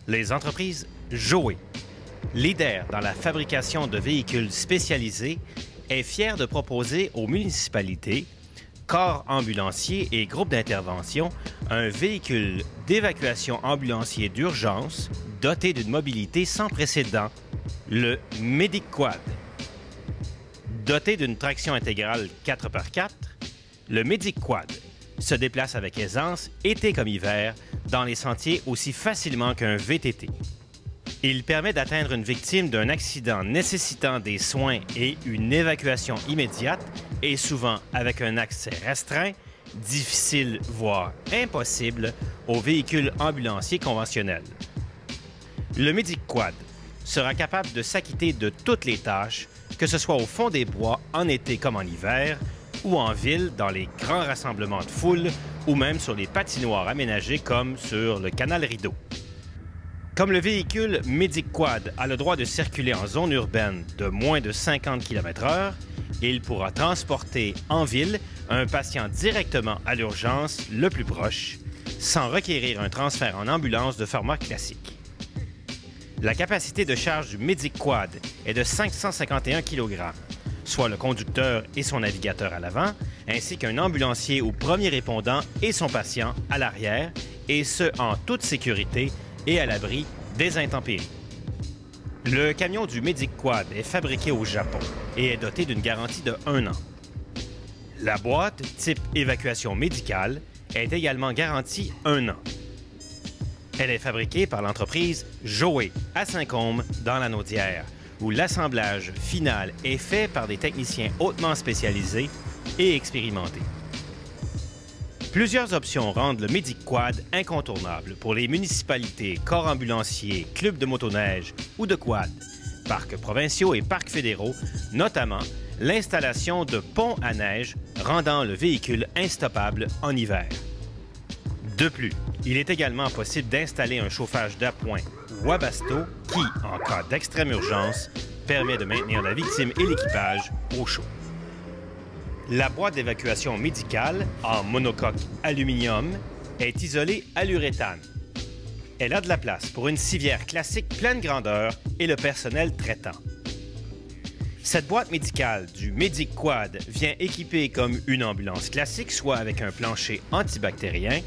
Les entreprises Joe, leader dans la fabrication de véhicules spécialisés, est fière de proposer aux municipalités, corps ambulanciers et groupes d'intervention un véhicule d'évacuation ambulancier d'urgence doté d'une mobilité sans précédent, le MedicQuad. Doté d'une traction intégrale 4x4, le MedicQuad se déplace avec aisance, été comme hiver, dans les sentiers aussi facilement qu'un VTT. Il permet d'atteindre une victime d'un accident nécessitant des soins et une évacuation immédiate et souvent avec un accès restreint, difficile voire impossible aux véhicules ambulanciers conventionnels. Le MedicQuad sera capable de s'acquitter de toutes les tâches, que ce soit au fond des bois en été comme en hiver, ou en ville dans les grands rassemblements de foule ou même sur les patinoires aménagées comme sur le canal Rideau. Comme le véhicule MedicQuad a le droit de circuler en zone urbaine de moins de 50 km/h, il pourra transporter en ville un patient directement à l'urgence le plus proche, sans requérir un transfert en ambulance de format classique. La capacité de charge du MedicQuad est de 551 kg, soit le conducteur et son navigateur à l'avant, ainsi qu'un ambulancier ou premier répondant et son patient à l'arrière, et ce en toute sécurité et à l'abri des intempéries. Le camion du MedicQuad est fabriqué au Japon et est doté d'une garantie de 1 an. La boîte, type évacuation médicale, est également garantie 1 an. Elle est fabriquée par l'entreprise Joe à Saint-Côme, dans la Naudière, où l'assemblage final est fait par des techniciens hautement spécialisés et expérimentés. Plusieurs options rendent le MedicQuad incontournable pour les municipalités, corps ambulanciers, clubs de motoneige ou de quad, parcs provinciaux et parcs fédéraux, notamment l'installation de ponts à neige rendant le véhicule instoppable en hiver. De plus, il est également possible d'installer un chauffage d'appoint ou à basto qui, en cas d'extrême urgence, permet de maintenir la victime et l'équipage au chaud. La boîte d'évacuation médicale, en monocoque aluminium, est isolée à l'uréthane. Elle a de la place pour une civière classique pleine grandeur et le personnel traitant. Cette boîte médicale du MedicQuad vient équipée comme une ambulance classique, soit avec un plancher antibactérien,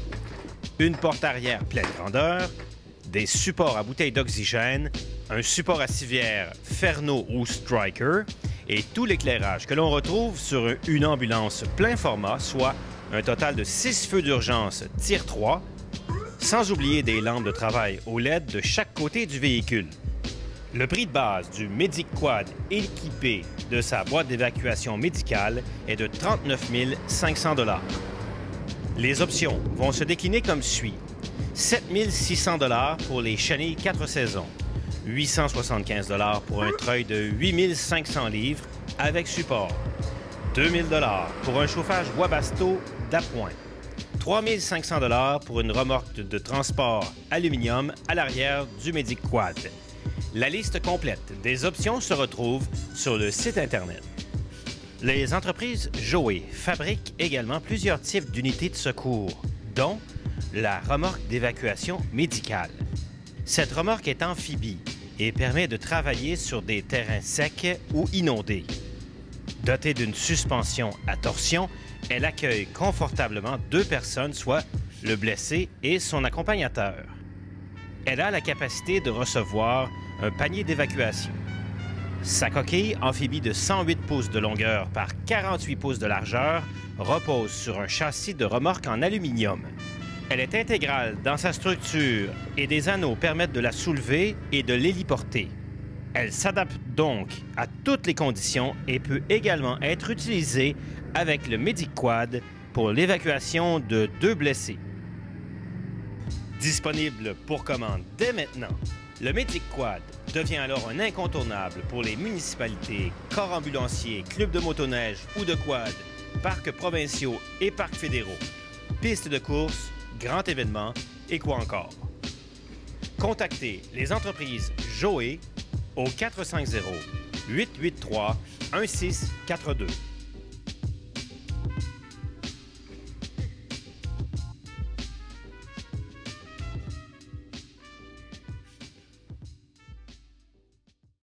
une porte arrière pleine grandeur, des supports à bouteilles d'oxygène, un support à civière Ferno ou Striker et tout l'éclairage que l'on retrouve sur une ambulance plein format, soit un total de 6 feux d'urgence Tier 3, sans oublier des lampes de travail au LED de chaque côté du véhicule. Le prix de base du MedicQuad équipé de sa boîte d'évacuation médicale est de 39 500 $. Les options vont se décliner comme suit. 7 600 $ pour les chenilles 4 saisons, 875 $ pour un treuil de 8 500 livres avec support, 2 000 $ pour un chauffage Wabasto d'appoint, 3 500 $ pour une remorque de transport aluminium à l'arrière du MedicQuad. La liste complète des options se retrouve sur le site Internet. Les entreprises Joe fabriquent également plusieurs types d'unités de secours, dont la remorque d'évacuation médicale. Cette remorque est amphibie et permet de travailler sur des terrains secs ou inondés. Dotée d'une suspension à torsion, elle accueille confortablement 2 personnes, soit le blessé et son accompagnateur. Elle a la capacité de recevoir un panier d'évacuation. Sa coquille, amphibie de 108 pouces de longueur par 48 pouces de largeur, repose sur un châssis de remorque en aluminium. Elle est intégrale dans sa structure et des anneaux permettent de la soulever et de l'héliporter. Elle s'adapte donc à toutes les conditions et peut également être utilisée avec le MedicQuad pour l'évacuation de 2 blessés. Disponible pour commande dès maintenant, le MedicQuad devient alors un incontournable pour les municipalités, corps ambulanciers, clubs de motoneige ou de quad, parcs provinciaux et parcs fédéraux, pistes de course, grands événements et quoi encore. Contactez les entreprises Joe au 450-883-1642.